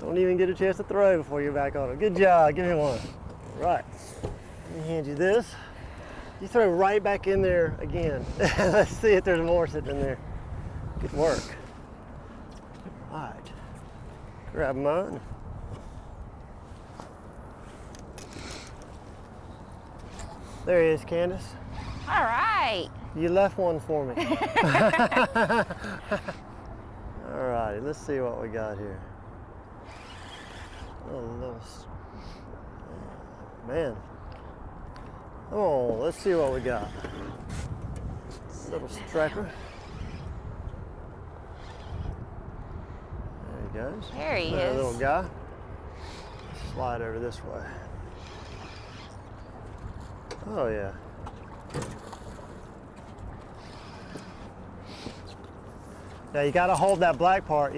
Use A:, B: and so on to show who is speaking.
A: Don't even get a chance to throw before you're back on it. Good job. Give me one. Right. Let me hand you this. You throw right back in there again. Let's see if there's more sitting in there. Good work. All right. Grab mine. There he is, Candace.
B: All right.
A: You left one for me. All righty, let's see what we got here. Oh, little, man. Oh, let's see what we got. Little striper. There he goes.
B: There he
A: There's
B: is.
A: a little guy. Slide over this way. Oh yeah. Now you got to hold that black part.